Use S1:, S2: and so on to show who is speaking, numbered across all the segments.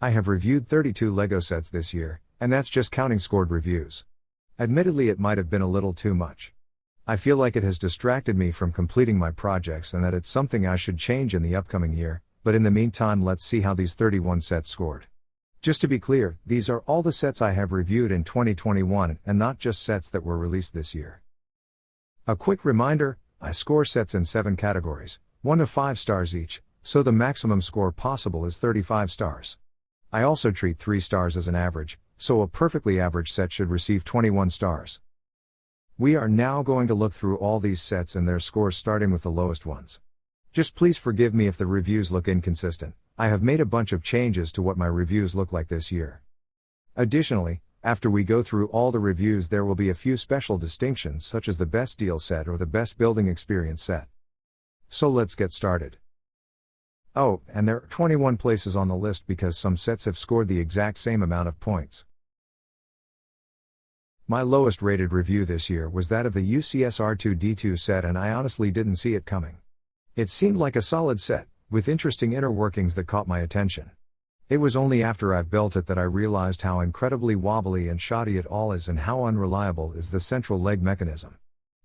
S1: I have reviewed 32 LEGO sets this year, and that's just counting scored reviews. Admittedly, it might have been a little too much. I feel like it has distracted me from completing my projects and that it's something I should change in the upcoming year, but in the meantime let's see how these 31 sets scored. Just to be clear, these are all the sets I have reviewed in 2021 and not just sets that were released this year. A quick reminder, I score sets in 7 categories, 1 to 5 stars each, so the maximum score possible is 35 stars. I also treat 3 stars as an average, so a perfectly average set should receive 21 stars. We are now going to look through all these sets and their scores starting with the lowest ones. Just please forgive me if the reviews look inconsistent. I have made a bunch of changes to what my reviews look like this year. Additionally, after we go through all the reviews there will be a few special distinctions such as the best deal set or the best building experience set. So let's get started. Oh, and there are 21 places on the list because some sets have scored the exact same amount of points. My lowest rated review this year was that of the UCS R2D2 set, and I honestly didn't see it coming. It seemed like a solid set, with interesting inner workings that caught my attention. It was only after I've built it that I realized how incredibly wobbly and shoddy it all is and how unreliable is the central leg mechanism.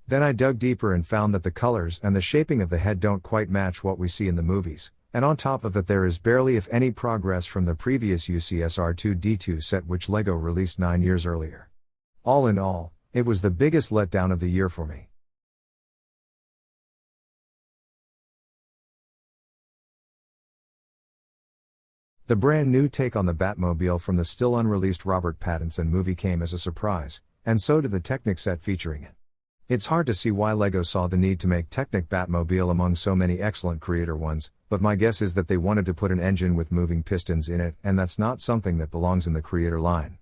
S1: Then I dug deeper and found that the colors and the shaping of the head don't quite match what we see in the movies, and on top of it there is barely if any progress from the previous UCS R2D2 set which LEGO released 9 years earlier. All in all, it was the biggest letdown of the year for me. The brand new take on the Batmobile from the still unreleased Robert Pattinson movie came as a surprise, and so did the Technic set featuring it. It's hard to see why LEGO saw the need to make Technic Batmobile among so many excellent creator ones, but my guess is that they wanted to put an engine with moving pistons in it, and that's not something that belongs in the creator line.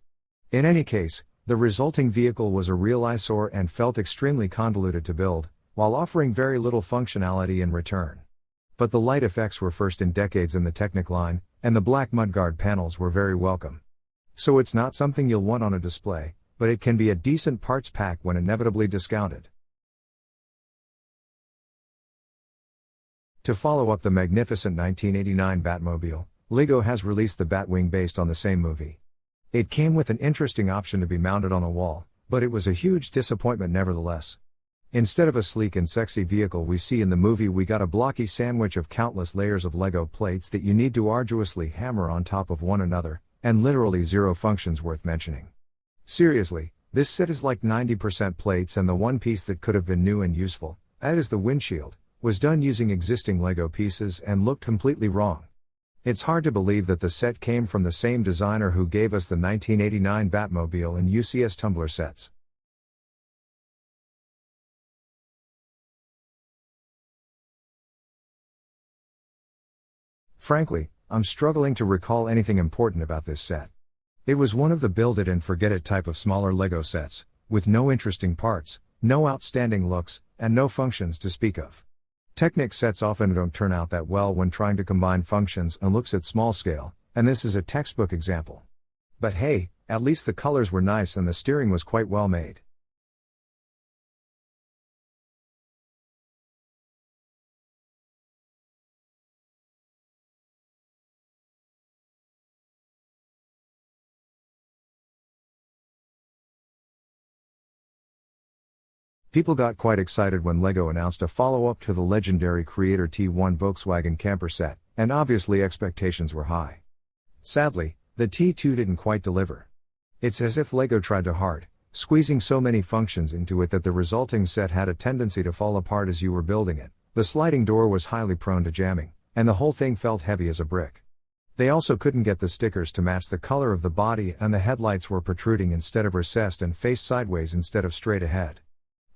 S1: In any case, the resulting vehicle was a real eyesore and felt extremely convoluted to build, while offering very little functionality in return. But the light effects were first in decades in the Technic line, and the black mudguard panels were very welcome. So it's not something you'll want on a display, but it can be a decent parts pack when inevitably discounted. To follow up the magnificent 1989 Batmobile, LEGO has released the Batwing based on the same movie. It came with an interesting option to be mounted on a wall, but it was a huge disappointment nevertheless. Instead of a sleek and sexy vehicle we see in the movie, we got a blocky sandwich of countless layers of LEGO plates that you need to arduously hammer on top of one another, and literally zero functions worth mentioning. Seriously, this set is like 90% plates, and the one piece that could have been new and useful, that is the windshield, was done using existing LEGO pieces and looked completely wrong. It's hard to believe that the set came from the same designer who gave us the 1989 Batmobile and UCS Tumbler sets. Frankly, I'm struggling to recall anything important about this set. It was one of the build it and forget it type of smaller LEGO sets, with no interesting parts, no outstanding looks, and no functions to speak of. Technic sets often don't turn out that well when trying to combine functions and looks at small scale, and this is a textbook example. But hey, at least the colors were nice and the steering was quite well made. People got quite excited when LEGO announced a follow-up to the legendary Creator T1 Volkswagen camper set, and obviously expectations were high. Sadly, the T2 didn't quite deliver. It's as if LEGO tried too hard, squeezing so many functions into it that the resulting set had a tendency to fall apart as you were building it. The sliding door was highly prone to jamming, and the whole thing felt heavy as a brick. They also couldn't get the stickers to match the color of the body, and the headlights were protruding instead of recessed and faced sideways instead of straight ahead.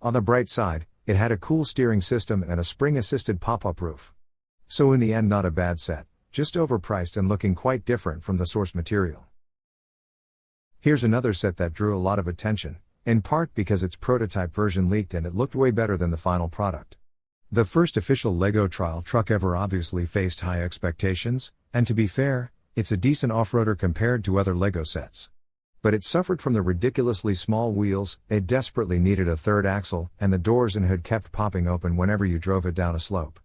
S1: On the bright side, it had a cool steering system and a spring-assisted pop-up roof. So in the end, not a bad set, just overpriced and looking quite different from the source material. Here's another set that drew a lot of attention, in part because its prototype version leaked and it looked way better than the final product. The first official LEGO trial truck ever obviously faced high expectations, and to be fair, it's a decent off-roader compared to other LEGO sets. But it suffered from the ridiculously small wheels, it desperately needed a third axle, and the doors and hood kept popping open whenever you drove it down a slope.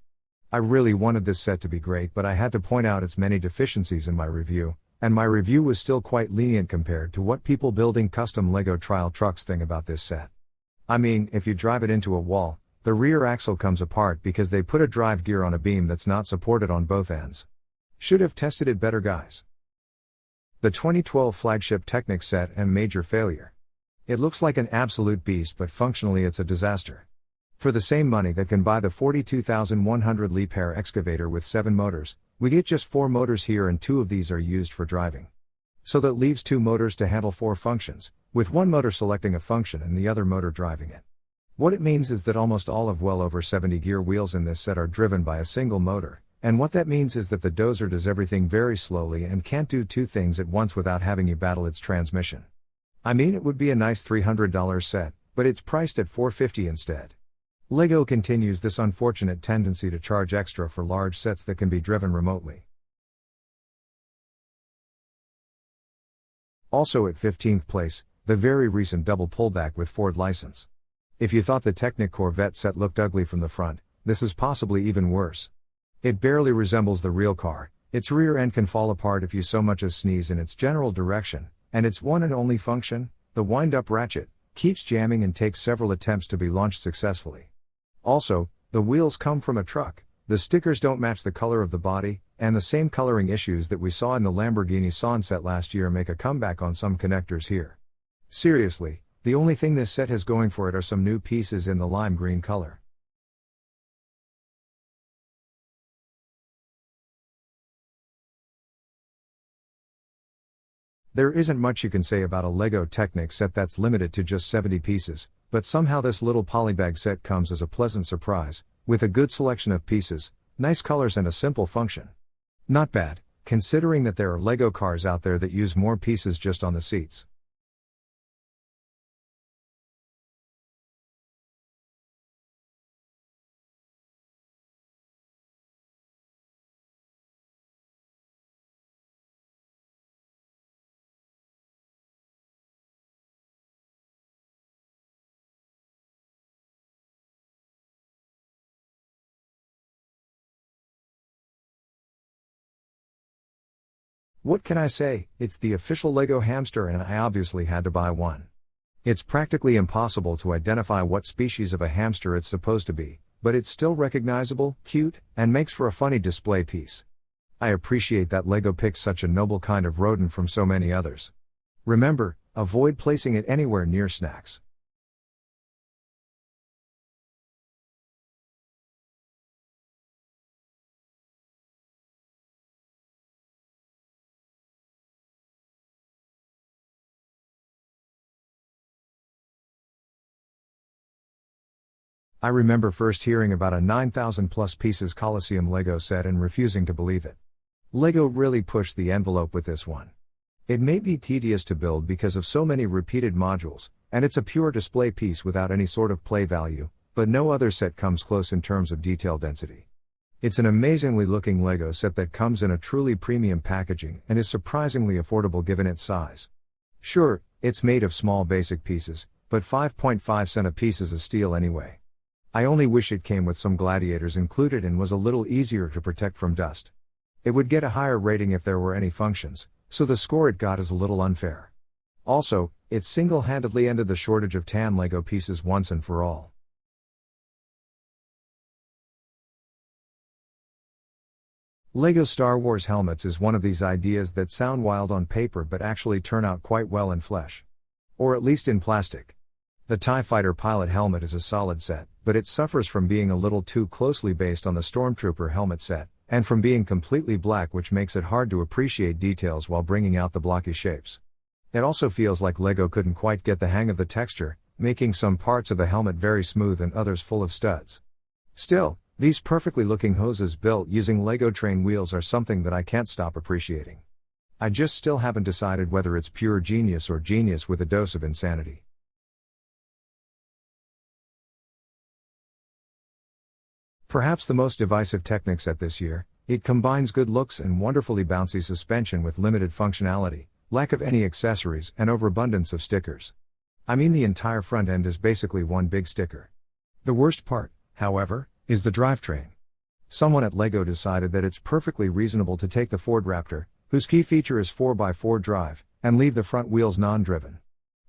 S1: I really wanted this set to be great, but I had to point out its many deficiencies in my review, And my review was still quite lenient compared to what people building custom LEGO trial trucks think about this set. I mean, if you drive it into a wall, the rear axle comes apart because they put a drive gear on a beam that's not supported on both ends. Should have tested it better, guys. The 2012 flagship Technic set and major failure. It looks like an absolute beast, but functionally it's a disaster. For the same money that can buy the 42,100 litre excavator with 7 motors, we get just 4 motors here, and 2 of these are used for driving. So that leaves 2 motors to handle 4 functions, with one motor selecting a function and the other motor driving it. What it means is that almost all of well over 70 gear wheels in this set are driven by a single motor, and what that means is that the dozer does everything very slowly and can't do 2 things at once without having you battle its transmission. I mean, it would be a nice $300 set, but it's priced at $450 instead. LEGO continues this unfortunate tendency to charge extra for large sets that can be driven remotely. Also at 15th place, the very recent double pullback with Ford license. If you thought the Technic Corvette set looked ugly from the front, this is possibly even worse. It barely resembles the real car, its rear end can fall apart if you so much as sneeze in its general direction, and its one and only function, the wind-up ratchet, keeps jamming and takes several attempts to be launched successfully. Also, the wheels come from a truck, the stickers don't match the color of the body, and the same coloring issues that we saw in the Lamborghini Son set last year make a comeback on some connectors here. Seriously, the only thing this set has going for it are some new pieces in the lime green color. There isn't much you can say about a LEGO Technic set that's limited to just 70 pieces, but somehow this little polybag set comes as a pleasant surprise, with a good selection of pieces, nice colors and a simple function. Not bad, considering that there are LEGO cars out there that use more pieces just on the seats. What can I say, it's the official LEGO hamster and I obviously had to buy one. It's practically impossible to identify what species of a hamster it's supposed to be, but it's still recognizable, cute, and makes for a funny display piece. I appreciate that LEGO picks such a noble kind of rodent from so many others. Remember, avoid placing it anywhere near snacks. I remember first hearing about a 9,000 plus pieces Colosseum LEGO set and refusing to believe it. LEGO really pushed the envelope with this one. It may be tedious to build because of so many repeated modules, and it's a pure display piece without any sort of play value, but no other set comes close in terms of detail density. It's an amazingly looking LEGO set that comes in a truly premium packaging and is surprisingly affordable given its size. Sure, it's made of small basic pieces, but 5.5 cent a piece is a steal anyway. I only wish it came with some gladiators included and was a little easier to protect from dust. It would get a higher rating if there were any functions, so the score it got is a little unfair. Also, it single-handedly ended the shortage of tan LEGO pieces once and for all. LEGO Star Wars helmets is one of these ideas that sound wild on paper but actually turn out quite well in flesh. Or at least in plastic. The TIE Fighter pilot helmet is a solid set, but it suffers from being a little too closely based on the Stormtrooper helmet set, and from being completely black, which makes it hard to appreciate details while bringing out the blocky shapes. It also feels like LEGO couldn't quite get the hang of the texture, making some parts of the helmet very smooth and others full of studs. Still, these perfectly looking hoses built using LEGO train wheels are something that I can't stop appreciating. I just still haven't decided whether it's pure genius or genius with a dose of insanity. Perhaps the most divisive Technic set this year, it combines good looks and wonderfully bouncy suspension with limited functionality, lack of any accessories and overabundance of stickers. I mean, the entire front end is basically one big sticker. The worst part, however, is the drivetrain. Someone at LEGO decided that it's perfectly reasonable to take the Ford Raptor, whose key feature is 4x4 drive, and leave the front wheels non-driven.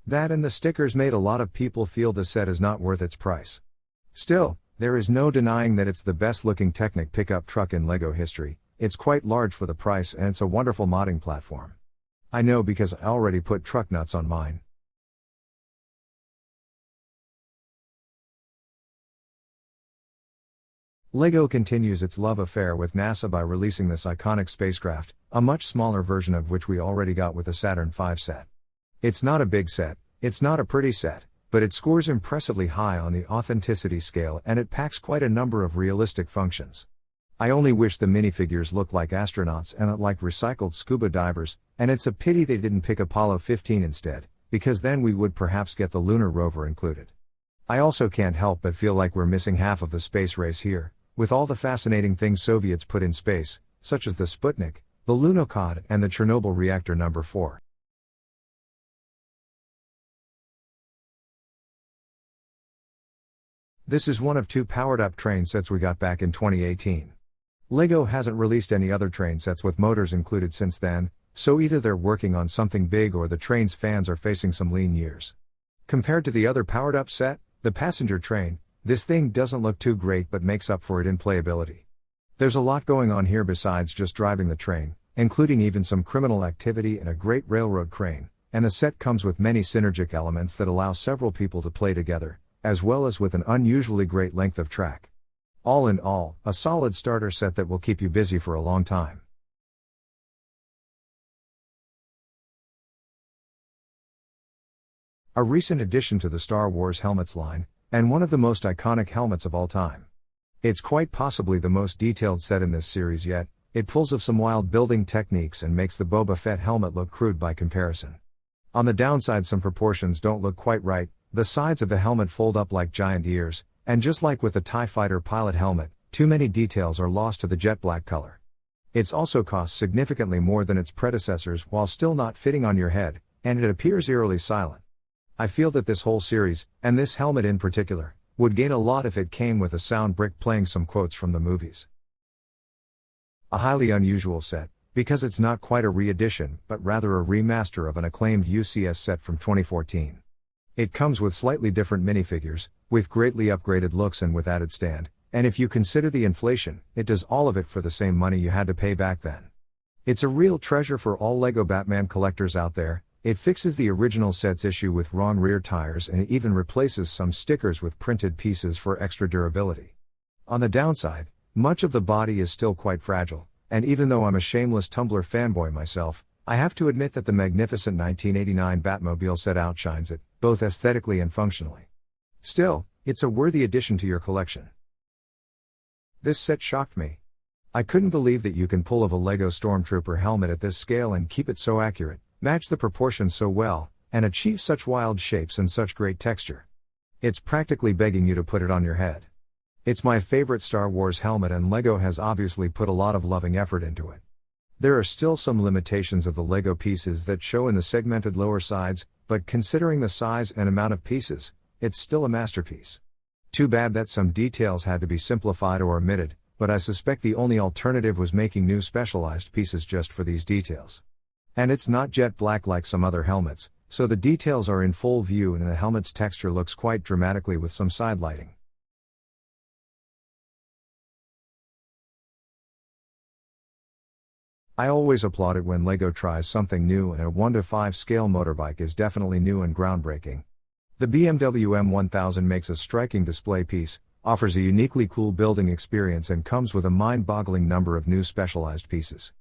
S1: That and the stickers made a lot of people feel the set is not worth its price. Still, there is no denying that it's the best looking Technic pickup truck in LEGO history. It's quite large for the price and it's a wonderful modding platform. I know because I already put truck nuts on mine. LEGO continues its love affair with NASA by releasing this iconic spacecraft, a much smaller version of which we already got with the Saturn V set. It's not a big set, it's not a pretty set, but it scores impressively high on the authenticity scale and it packs quite a number of realistic functions. I only wish the minifigures looked like astronauts and like recycled scuba divers, and it's a pity they didn't pick Apollo 15 instead, because then we would perhaps get the lunar rover included. I also can't help but feel like we're missing half of the space race here, with all the fascinating things Soviets put in space, such as the Sputnik, the Lunokhod, and the Chernobyl reactor number 4. This is one of 2 powered-up train sets we got back in 2018. LEGO hasn't released any other train sets with motors included since then, so either they're working on something big or the train's fans are facing some lean years. Compared to the other powered-up set, the passenger train, this thing doesn't look too great but makes up for it in playability. There's a lot going on here besides just driving the train, including even some criminal activity and a great railroad crane, and the set comes with many synergic elements that allow several people to play together, as well as with an unusually great length of track. All in all, a solid starter set that will keep you busy for a long time. A recent addition to the Star Wars helmets line, and one of the most iconic helmets of all time. It's quite possibly the most detailed set in this series yet. It pulls of some wild building techniques and makes the Boba Fett helmet look crude by comparison. On the downside, some proportions don't look quite right. The sides of the helmet fold up like giant ears, and just like with the TIE Fighter pilot helmet, too many details are lost to the jet black color. It's also costs significantly more than its predecessors while still not fitting on your head, and it appears eerily silent. I feel that this whole series, and this helmet in particular, would gain a lot if it came with a sound brick playing some quotes from the movies. A highly unusual set, because it's not quite a re-edition, but rather a remaster of an acclaimed UCS set from 2014. It comes with slightly different minifigures, with greatly upgraded looks and with added stand, and if you consider the inflation, it does all of it for the same money you had to pay back then. It's a real treasure for all LEGO Batman collectors out there. It fixes the original set's issue with wrong rear tires and it even replaces some stickers with printed pieces for extra durability. On the downside, much of the body is still quite fragile, and even though I'm a shameless Tumblr fanboy myself, I have to admit that the magnificent 1989 Batmobile set outshines it, both aesthetically and functionally. Still, it's a worthy addition to your collection. This set shocked me. I couldn't believe that you can pull off a LEGO Stormtrooper helmet at this scale and keep it so accurate, match the proportions so well, and achieve such wild shapes and such great texture. It's practically begging you to put it on your head. It's my favorite Star Wars helmet and LEGO has obviously put a lot of loving effort into it. There are still some limitations of the LEGO pieces that show in the segmented lower sides, but considering the size and amount of pieces, it's still a masterpiece. Too bad that some details had to be simplified or omitted, but I suspect the only alternative was making new specialized pieces just for these details. And it's not jet black like some other helmets, so the details are in full view and the helmet's texture looks quite dramatically with some side lighting. I always applaud it when LEGO tries something new, and a 1:5 scale motorbike is definitely new and groundbreaking. The BMW M1000 makes a striking display piece, offers a uniquely cool building experience and comes with a mind-boggling number of new specialized pieces.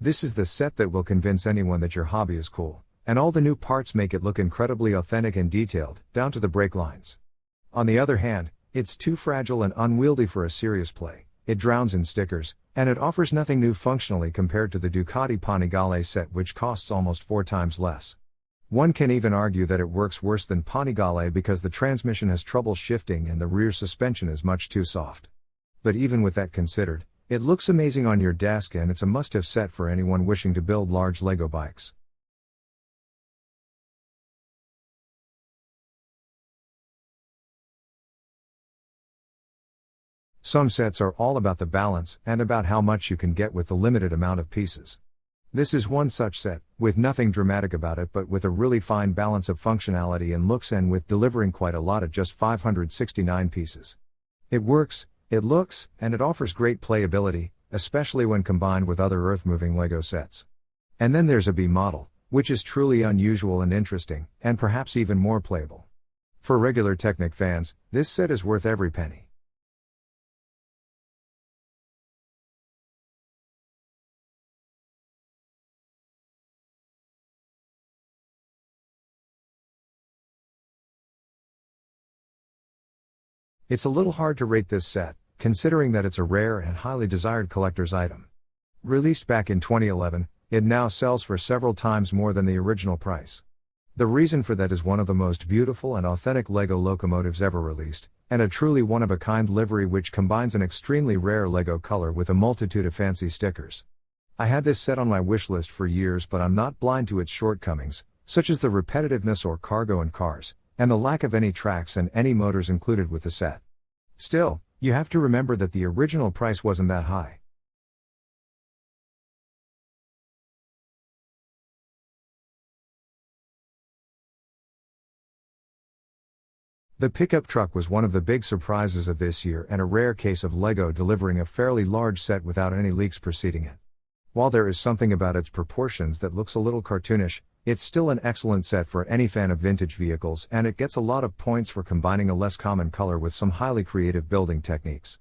S1: This is the set that will convince anyone that your hobby is cool, and all the new parts make it look incredibly authentic and detailed, down to the brake lines. On the other hand, it's too fragile and unwieldy for a serious play, it drowns in stickers, and it offers nothing new functionally compared to the Ducati Panigale set, which costs almost 4 times less. One can even argue that it works worse than Panigale because the transmission has trouble shifting and the rear suspension is much too soft. But even with that considered, it looks amazing on your desk and it's a must-have set for anyone wishing to build large LEGO bikes. Some sets are all about the balance and about how much you can get with the limited amount of pieces. This is one such set, with nothing dramatic about it but with a really fine balance of functionality and looks, and with delivering quite a lot at just 569 pieces. It works, it looks, and it offers great playability, especially when combined with other earth-moving LEGO sets. And then there's a B model, which is truly unusual and interesting, and perhaps even more playable. For regular Technic fans, this set is worth every penny. It's a little hard to rate this set, considering that it's a rare and highly desired collector's item. Released back in 2011, it now sells for several times more than the original price. The reason for that is one of the most beautiful and authentic LEGO locomotives ever released, and a truly one-of-a-kind livery which combines an extremely rare LEGO color with a multitude of fancy stickers. I had this set on my wish list for years, but I'm not blind to its shortcomings, such as the repetitiveness or cargo and cars, and the lack of any tracks and any motors included with the set. Still, you have to remember that the original price wasn't that high. The pickup truck was one of the big surprises of this year, and a rare case of LEGO delivering a fairly large set without any leaks preceding it. While there is something about its proportions that looks a little cartoonish, it's still an excellent set for any fan of vintage vehicles, and it gets a lot of points for combining a less common color with some highly creative building techniques.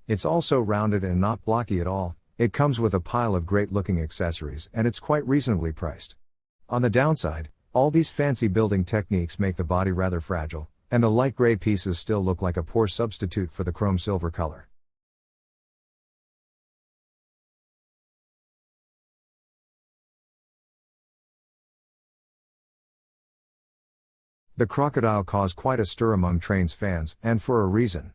S1: It's also rounded and not blocky at all. It comes with a pile of great looking accessories, and it's quite reasonably priced. On the downside, all these fancy building techniques make the body rather fragile, and the light gray pieces still look like a poor substitute for the chrome silver color. The crocodile caused quite a stir among Trains fans, and for a reason.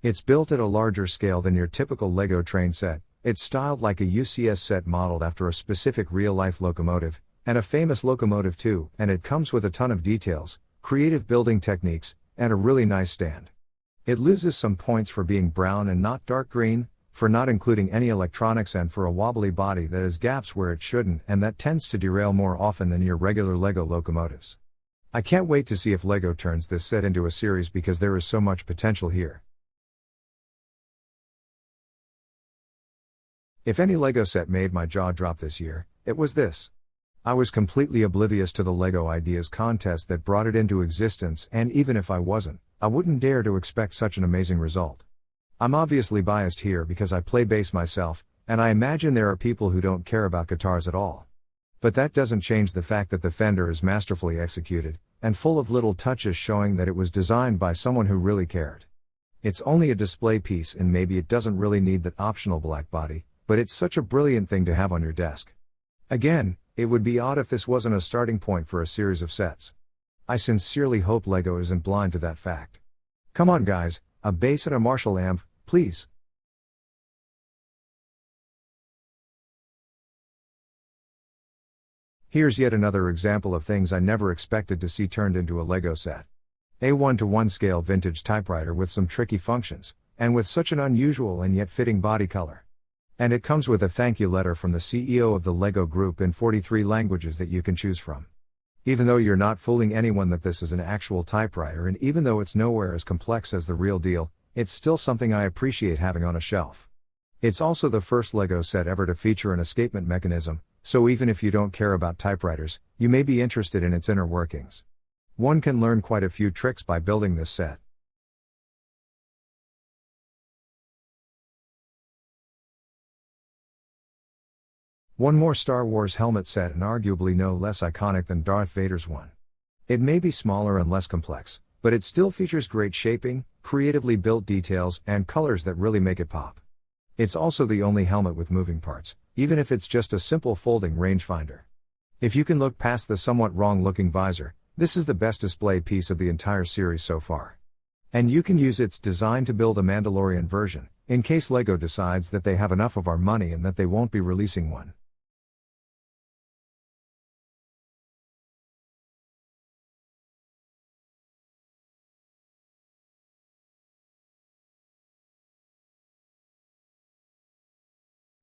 S1: It's built at a larger scale than your typical LEGO train set, it's styled like a UCS set modeled after a specific real-life locomotive, and a famous locomotive too, and it comes with a ton of details, creative building techniques, and a really nice stand. It loses some points for being brown and not dark green, for not including any electronics, and for a wobbly body that has gaps where it shouldn't, and that tends to derail more often than your regular LEGO locomotives. I can't wait to see if LEGO turns this set into a series, because there is so much potential here. If any LEGO set made my jaw drop this year, it was this. I was completely oblivious to the LEGO Ideas contest that brought it into existence, and even if I wasn't, I wouldn't dare to expect such an amazing result. I'm obviously biased here because I play bass myself, and I imagine there are people who don't care about guitars at all. But that doesn't change the fact that the Fender is masterfully executed, and full of little touches showing that it was designed by someone who really cared. It's only a display piece, and maybe it doesn't really need that optional black body, but it's such a brilliant thing to have on your desk. Again, it would be odd if this wasn't a starting point for a series of sets. I sincerely hope LEGO isn't blind to that fact. Come on guys, a bass and a Marshall amp, please. Here's yet another example of things I never expected to see turned into a LEGO set. A 1:1 scale vintage typewriter with some tricky functions, and with such an unusual and yet fitting body color. And it comes with a thank you letter from the CEO of the LEGO Group in 43 languages that you can choose from. Even though you're not fooling anyone that this is an actual typewriter, and even though it's nowhere as complex as the real deal, it's still something I appreciate having on a shelf. It's also the first LEGO set ever to feature an escapement mechanism, so even if you don't care about typewriters, you may be interested in its inner workings. One can learn quite a few tricks by building this set. One more Star Wars helmet set, and arguably no less iconic than Darth Vader's one. It may be smaller and less complex, but it still features great shaping, creatively built details, and colors that really make it pop. It's also the only helmet with moving parts, even if it's just a simple folding rangefinder. If you can look past the somewhat wrong-looking visor, this is the best display piece of the entire series so far. And you can use its design to build a Mandalorian version, in case LEGO decides that they have enough of our money and that they won't be releasing one.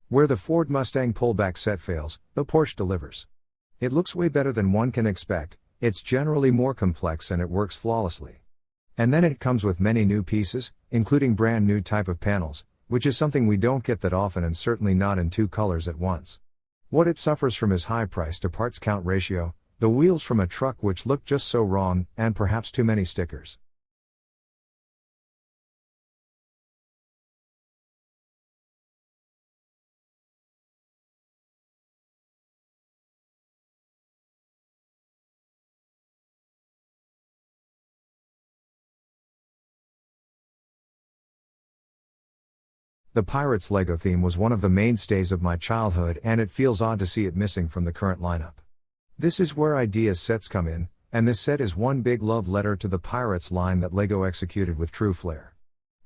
S1: Where the Ford Mustang pullback set fails, the Porsche delivers. It looks way better than one can expect, it's generally more complex and it works flawlessly. And then it comes with many new pieces, including brand new type of panels, which is something we don't get that often and certainly not in two colors at once. What it suffers from is high price to parts count ratio, the wheels from a truck which look just so wrong, and perhaps too many stickers. The Pirates Lego theme was one of the mainstays of my childhood and it feels odd to see it missing from the current lineup. This is where ideas sets come in, and this set is one big love letter to the Pirates line that Lego executed with true flair.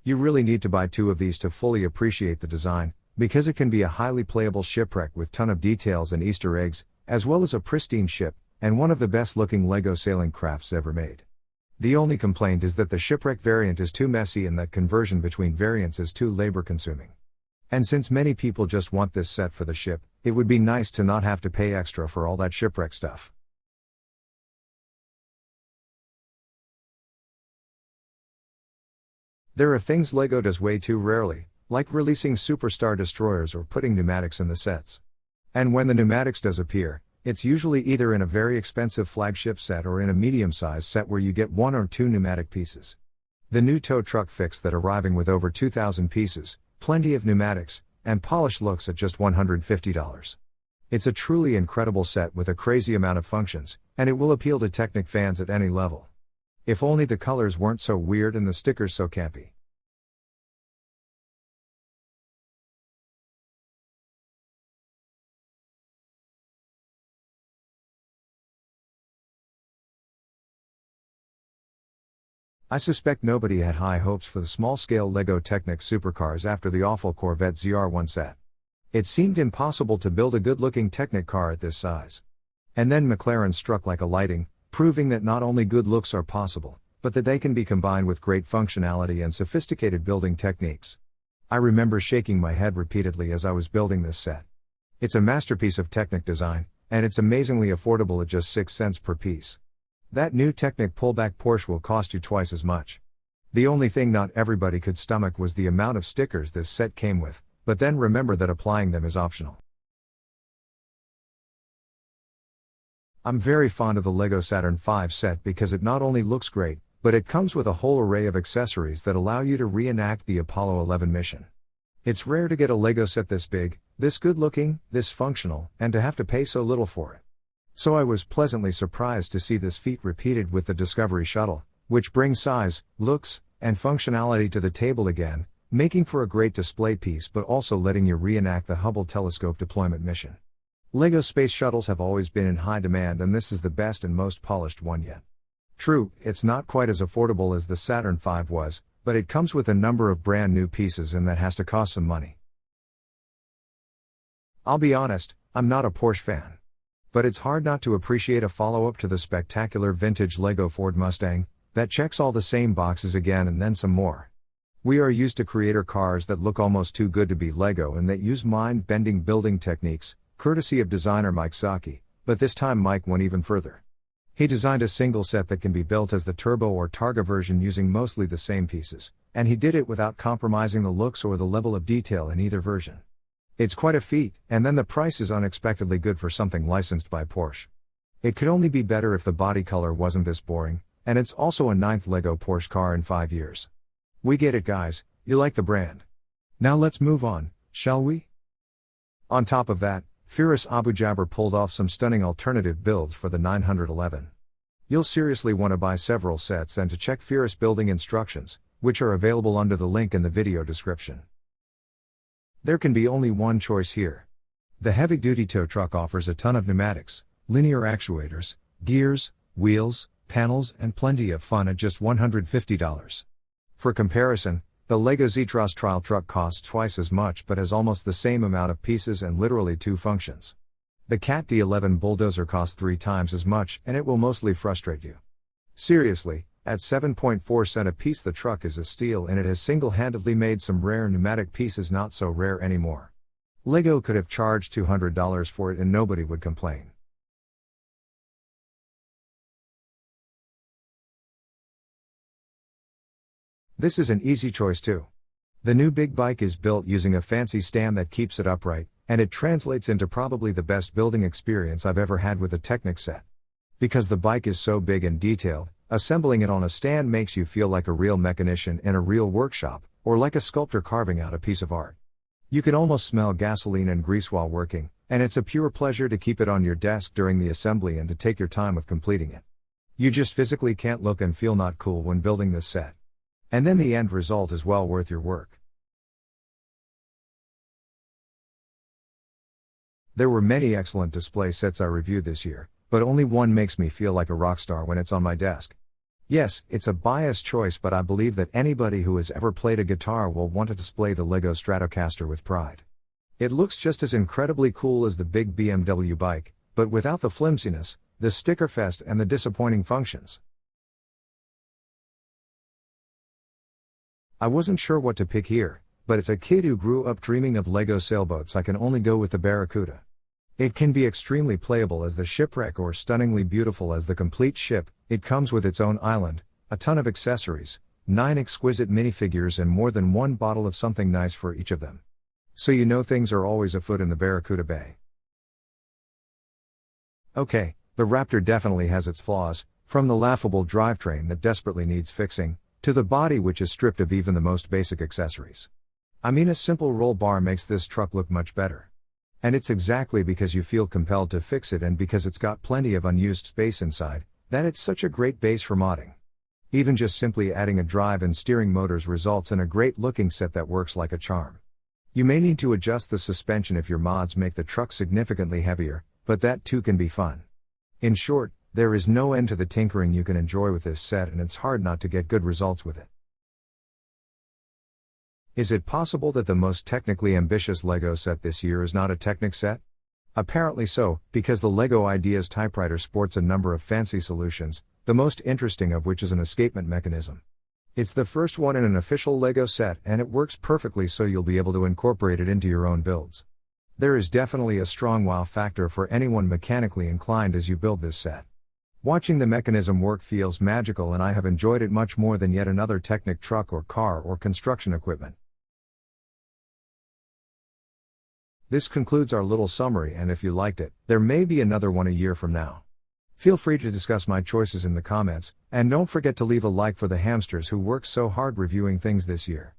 S1: You really need to buy two of these to fully appreciate the design, because it can be a highly playable shipwreck with ton of details and Easter eggs, as well as a pristine ship, and one of the best looking Lego sailing crafts ever made. The only complaint is that the shipwreck variant is too messy and that conversion between variants is too labor consuming. And since many people just want this set for the ship, it would be nice to not have to pay extra for all that shipwreck stuff. There are things Lego does way too rarely, like releasing superstar destroyers or putting pneumatics in the sets. And when the pneumatics does appear, it's usually either in a very expensive flagship set or in a medium-sized set where you get one or two pneumatic pieces. The new tow truck fix that arriving with over 2,000 pieces, plenty of pneumatics, and polished looks at just $150. It's a truly incredible set with a crazy amount of functions, and it will appeal to Technic fans at any level. If only the colors weren't so weird and the stickers so campy. I suspect nobody had high hopes for the small-scale Lego Technic supercars after the awful Corvette ZR1 set. It seemed impossible to build a good-looking Technic car at this size. And then McLaren struck like a lightning, proving that not only good looks are possible, but that they can be combined with great functionality and sophisticated building techniques. I remember shaking my head repeatedly as I was building this set. It's a masterpiece of Technic design, and it's amazingly affordable at just 6 cents per piece. That new Technic pullback Porsche will cost you twice as much. The only thing not everybody could stomach was the amount of stickers this set came with, but then remember that applying them is optional. I'm very fond of the LEGO Saturn V set because it not only looks great, but it comes with a whole array of accessories that allow you to reenact the Apollo 11 mission. It's rare to get a LEGO set this big, this good looking, this functional, and to have to pay so little for it. So I was pleasantly surprised to see this feat repeated with the Discovery Shuttle, which brings size, looks, and functionality to the table again, making for a great display piece but also letting you reenact the Hubble telescope deployment mission. LEGO space shuttles have always been in high demand and this is the best and most polished one yet. True, it's not quite as affordable as the Saturn V was, but it comes with a number of brand new pieces and that has to cost some money. I'll be honest, I'm not a Porsche fan. But it's hard not to appreciate a follow-up to the spectacular vintage Lego Ford Mustang, that checks all the same boxes again and then some more. We are used to creator cars that look almost too good to be Lego and that use mind-bending building techniques, courtesy of designer Mike Saki, but this time Mike went even further. He designed a single set that can be built as the Turbo or Targa version using mostly the same pieces, and he did it without compromising the looks or the level of detail in either version. It's quite a feat, and then the price is unexpectedly good for something licensed by Porsche. It could only be better if the body color wasn't this boring, and it's also a 9th Lego Porsche car in 5 years. We get it guys, you like the brand. Now let's move on, shall we? On top of that, Firas Abu Jaber pulled off some stunning alternative builds for the 911. You'll seriously want to buy several sets and to check Firas building instructions, which are available under the link in the video description. There can be only one choice here. The heavy-duty tow truck offers a ton of pneumatics, linear actuators, gears, wheels, panels and plenty of fun at just $150. For comparison, the LEGO Zetros trial truck costs twice as much but has almost the same amount of pieces and literally 2 functions. The Cat D11 bulldozer costs 3 times as much and it will mostly frustrate you. Seriously, at 7.4 cents a piece the truck is a steal and it has single-handedly made some rare pneumatic pieces not so rare anymore. Lego could have charged $200 for it and nobody would complain. This is an easy choice too. The new big bike is built using a fancy stand that keeps it upright, and it translates into probably the best building experience I've ever had with a Technic set. Because the bike is so big and detailed, assembling it on a stand makes you feel like a real mechanician in a real workshop, or like a sculptor carving out a piece of art. You can almost smell gasoline and grease while working, and it's a pure pleasure to keep it on your desk during the assembly and to take your time with completing it. You just physically can't look and feel not cool when building this set. And then the end result is well worth your work. There were many excellent display sets I reviewed this year, but only one makes me feel like a rock star when it's on my desk. Yes, it's a biased choice, but I believe that anybody who has ever played a guitar will want to display the Lego Stratocaster with pride. It looks just as incredibly cool as the big BMW bike, but without the flimsiness, the sticker fest and the disappointing functions. I wasn't sure what to pick here, but as a kid who grew up dreaming of Lego sailboats, I can only go with the Barracuda. It can be extremely playable as the shipwreck or stunningly beautiful as the complete ship. It comes with its own island, a ton of accessories, 9 exquisite minifigures and more than one bottle of something nice for each of them. So you know things are always afoot in the Barracuda Bay. Okay, the Raptor definitely has its flaws, from the laughable drivetrain that desperately needs fixing, to the body which is stripped of even the most basic accessories. I mean, a simple roll bar makes this truck look much better. And it's exactly because you feel compelled to fix it and because it's got plenty of unused space inside, that it's such a great base for modding. Even just simply adding a drive and steering motors results in a great looking set that works like a charm. You may need to adjust the suspension if your mods make the truck significantly heavier, but that too can be fun. In short, there is no end to the tinkering you can enjoy with this set, and it's hard not to get good results with it. Is it possible that the most technically ambitious Lego set this year is not a Technic set? Apparently so, because the Lego Ideas typewriter sports a number of fancy solutions, the most interesting of which is an escapement mechanism. It's the first one in an official Lego set, and it works perfectly, so you'll be able to incorporate it into your own builds. There is definitely a strong wow factor for anyone mechanically inclined as you build this set. Watching the mechanism work feels magical, and I have enjoyed it much more than yet another Technic truck or car or construction equipment. This concludes our little summary, and if you liked it, there may be another one a year from now. Feel free to discuss my choices in the comments, and don't forget to leave a like for the hamsters who worked so hard reviewing things this year.